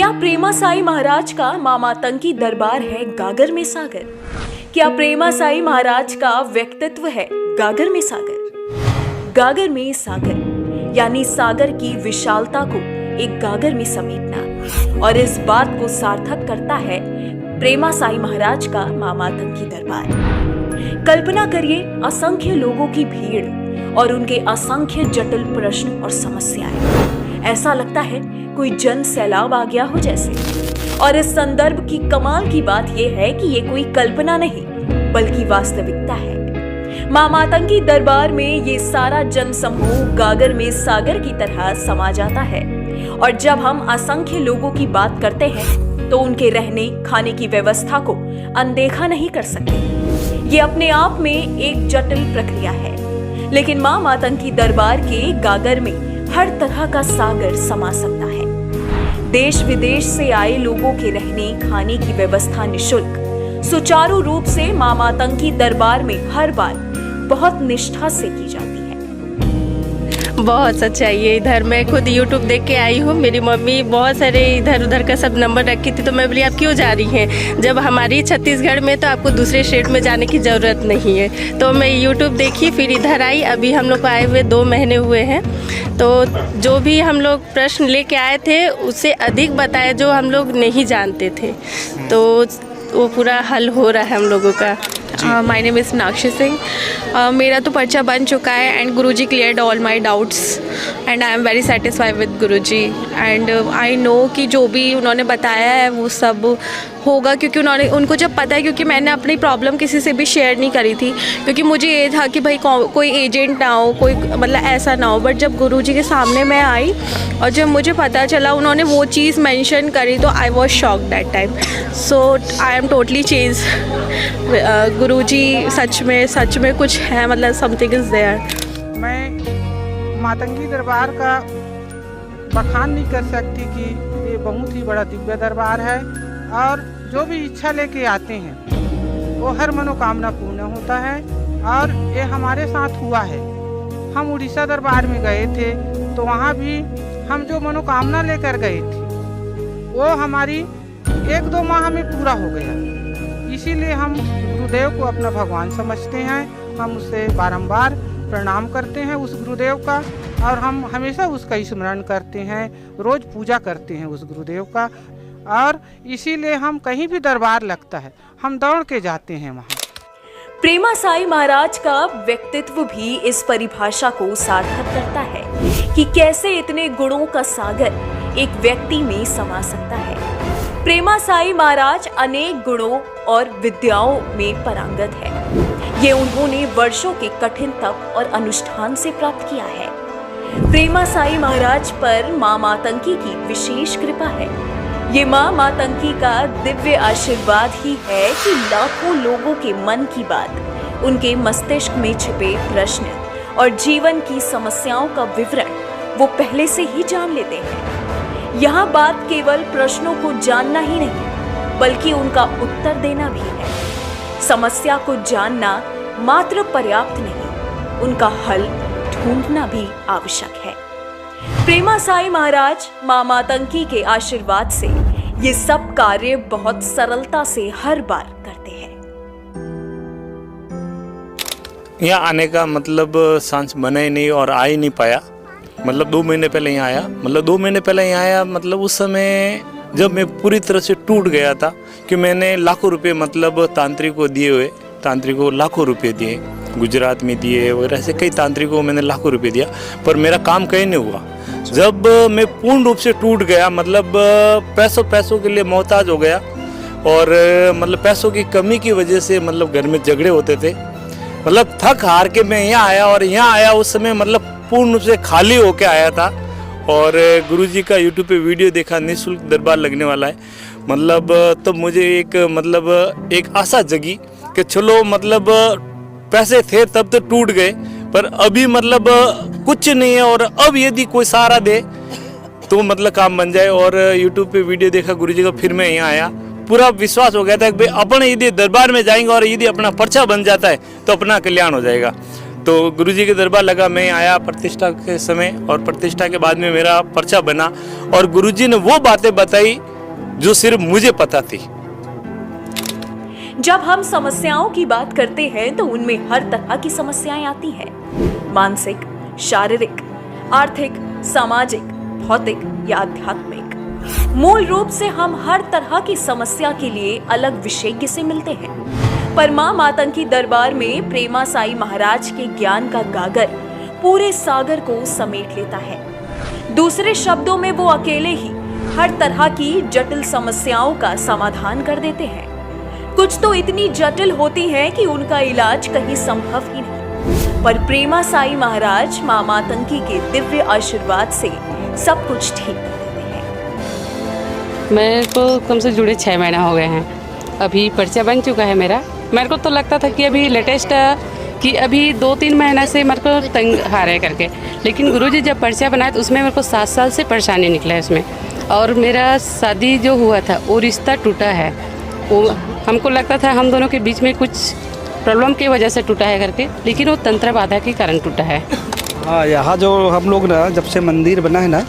क्या प्रेमा साई महाराज का मां मातंगी दरबार है गागर में सागर? क्या प्रेमा साई महाराज का व्यक्तित्व है गागर में सागर? गागर में सागर यानी सागर की विशालता को एक गागर में समेटना, और इस बात को सार्थक करता है प्रेमा साई महाराज का मां मातंगी दरबार। कल्पना करिए असंख्य लोगों की भीड़ और उनके असंख्य जटिल प्रश्न और समस्याएं। ऐसा लगता है कोई जन सैलाब आ गया हो जैसे। और इस संदर्भ की कमाल की बात यह है कि ये कोई कल्पना नहीं बल्कि वास्तविकता है। मां मातंगी दरबार में ये सारा जन समूह गागर में सागर की तरह समा जाता है। और जब हम असंख्य लोगों की बात करते हैं तो उनके रहने खाने की व्यवस्था को अनदेखा नहीं कर सकते। ये अपने आप में एक जटिल प्रक्रिया है, लेकिन मां मातंगी दरबार के गागर में हर तरह का सागर समा सकता है। देश विदेश से आए लोगों के रहने खाने की व्यवस्था निशुल्क सुचारू रूप से मां मातंगी दरबार में हर बार बहुत निष्ठा से की जाती है। बहुत सच्चाई है। इधर मैं खुद YouTube देख के आई हूँ। मेरी मम्मी बहुत सारे इधर उधर का सब नंबर रखी थी, तो मैं बोली आप क्यों जा रही हैं, जब हमारी छत्तीसगढ़ में तो आपको दूसरे स्टेट में जाने की ज़रूरत नहीं है। तो मैं YouTube देखी, फिर इधर आई। अभी हम लोग को आए हुए 2 महीने हुए हैं। तो जो भी हम लोग प्रश्न लेके आए थे उससे अधिक बताया जो हम लोग नहीं जानते थे, तो वो पूरा हल हो रहा है हम लोगों का। My name is Meenakshi Singh. मेरा तो पर्चा बन चुका है and Guruji cleared all my doubts and I am very satisfied with Guruji and I know कि जो भी उन्होंने बताया है वो सब होगा, क्योंकि उनको जब पता है, क्योंकि मैंने अपनी प्रॉब्लम किसी से भी शेयर नहीं करी थी, क्योंकि मुझे ये था कि भाई कोई एजेंट ना हो, कोई मतलब ऐसा ना हो। बट जब गुरुजी के सामने मैं आई और जब मुझे पता चला उन्होंने वो चीज़ मेंशन करी, तो I was shocked that time. So I am totally change. Guruji सच में कुछ है, मतलब समथिंग इज़ देयर। मैं मातंगी दरबार का बखान नहीं कर सकती कि ये बहुत ही बड़ा दिव्य दरबार है, और जो भी इच्छा लेके आते हैं वो हर मनोकामना पूर्ण होता है। और ये हमारे साथ हुआ है। हम उड़ीसा दरबार में गए थे, तो वहाँ भी हम जो मनोकामना लेकर गए थे वो हमारी 1-2 माह हमें पूरा हो गया। इसीलिए हम गुरुदेव को अपना भगवान समझते हैं। हम उससे बारंबार प्रणाम करते हैं उस गुरुदेव का, और हम हमेशा उसका स्मरण करते हैं, रोज़ पूजा करते हैं उस गुरुदेव का। और इसीलिए हम कहीं भी दरबार लगता है हम दौड़ के जाते हैं वहाँ। प्रेमा साई महाराज का व्यक्तित्व भी इस परिभाषा को सार्थक करता है कि कैसे इतने गुणों का सागर एक व्यक्ति में समा सकता है। प्रेमा साई महाराज अनेक गुणों और विद्याओं में पारंगत है। ये उन्होंने वर्षों के कठिन तप और अनुष्ठान से प्राप्त किया है। प्रेमा साई महाराज पर मां मातंगी की विशेष कृपा है। ये मां मातंगी का दिव्य आशीर्वाद ही है कि लाखों लोगों के मन की बात, उनके मस्तिष्क में छिपे प्रश्न और जीवन की समस्याओं का विवरण वो पहले से ही जान लेते हैं। यहाँ बात केवल प्रश्नों को जानना ही नहीं बल्कि उनका उत्तर देना भी है। समस्या को जानना मात्र पर्याप्त नहीं, उनका हल ढूंढना भी आवश्यक है। प्रेमा साई महाराज मां मातंगी के आशीर्वाद से ये सब कार्य बहुत सरलता से हर बार करते हैं। यहाँ आने का मतलब सांस बना ही नहीं और आ ही नहीं पाया। मतलब 2 महीने पहले यहाँ आया। मतलब उस समय जब मैं पूरी तरह से टूट गया था कि मैंने लाखों रुपए मतलब तांत्रिक को दिए हुए, तांत्रिक को लाखों रुपए दिए, गुजरात में दिए और ऐसे कई तांत्रिकों को मैंने लाखों रुपए दिया, पर मेरा काम कहीं नहीं हुआ। जब मैं पूर्ण रूप से टूट गया, मतलब पैसों के लिए मोहताज हो गया, और मतलब पैसों की कमी की वजह से मतलब घर में झगड़े होते थे। मतलब थक हार के मैं यहाँ आया, और यहाँ आया उस समय मतलब पूर्ण रूप से खाली होके आया था। और गुरुजी का YouTube पे वीडियो देखा, निःशुल्क दरबार लगने वाला है। मतलब तो मुझे एक आशा जगी कि चलो मतलब पैसे थे तब तो टूट गए, पर अभी मतलब कुछ नहीं है, और अब यदि कोई सहारा दे तो मतलब काम बन जाए। और YouTube पे वीडियो देखा गुरुजी का, फिर मैं यहाँ आया। पूरा विश्वास हो गया था कि भाई अपन यदि दरबार में जाएंगे और यदि अपना पर्चा बन जाता है तो अपना कल्याण हो जाएगा। तो गुरुजी के दरबार लगा, मैं आया प्रतिष्ठा के समय, और प्रतिष्ठा के बाद में मेरा पर्चा बना। और गुरुजी ने वो बातें बताई जो सिर्फ मुझे पता थी। जब हम समस्याओं की बात करते हैं तो उनमें हर तरह की समस्याएं आती हैं, मानसिक, शारीरिक, आर्थिक, सामाजिक, भौतिक या आध्यात्मिक। मूल रूप से हम हर तरह की समस्या के लिए अलग विशेषज्ञ से मिलते हैं, पर मां मातंगी दरबार में प्रेमा साई महाराज के ज्ञान का गागर पूरे सागर को समेट लेता है। दूसरे शब्दों में वो अकेले ही हर तरह की जटिल समस्याओं का समाधान कर देते हैं। कुछ तो इतनी जटिल होती हैं कि उनका इलाज कहीं संभव ही नहीं, पर प्रेमा साई महाराज मां मातंगी के दिव्य आशीर्वाद से सब कुछ ठीक कर देते हैं। मेरे को कम से जुड़े 6 महीना हो गए हैं। अभी पर्चा बन चुका है मेरा। मेरे को तो लगता था कि अभी लेटेस्ट कि अभी 2-3 महीना से मेरे को तंग आ रहा है करके, लेकिन गुरुजी जब पर्चा बनाया तो उसमें मेरे को 7 साल से परेशानी निकला है उसमें। और मेरा शादी जो हुआ था वो रिश्ता टूटा है। वो हमको लगता था हम दोनों के बीच में कुछ प्रॉब्लम की वजह से टूटा है करके, लेकिन वो तंत्र बाधा के कारण टूटा है। हाँ, यहाँ जो हम लोग ना जब से मंदिर बना है ना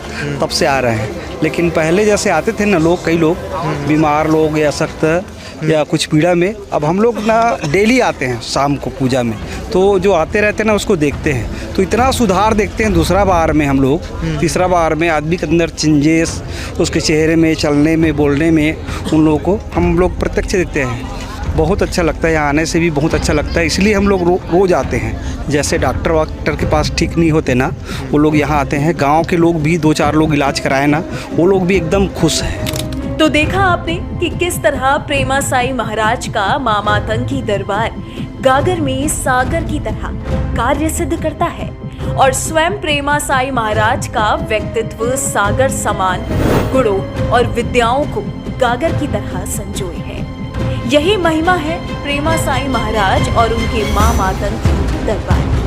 तब से आ रहे हैं, लेकिन पहले जैसे आते थे ना लोग, कई लोग बीमार लोग या सख्त या कुछ पीड़ा में, अब हम लोग ना डेली आते हैं शाम को पूजा में, तो जो आते रहते हैं ना उसको देखते हैं तो इतना सुधार देखते हैं। दूसरा बार में हम लोग, तीसरा बार में आदमी के अंदर चेंजेस उसके चेहरे में, चलने में, बोलने में, उन लोगों को हम लोग प्रत्यक्ष देखते हैं। बहुत अच्छा लगता है, यहाँ आने से भी बहुत अच्छा लगता है, इसलिए हम लोग रोज़ आते हैं। जैसे डॉक्टर के पास ठीक नहीं होते ना, वो लोग यहाँ आते हैं। गांव के लोग भी 2-4 लोग इलाज कराए ना, वो लोग भी एकदम खुश हैं। तो देखा आपने कि किस तरह प्रेमा साई महाराज का मां मातंगी दरबार गागर में सागर की तरह कार्य सिद्ध करता है, और स्वयं प्रेमा साई महाराज का व्यक्तित्व सागर समान गुणों और विद्याओं को गागर की तरह संजोए है। यही महिमा है प्रेमा साई महाराज और उनके मां मातंगी दरबार।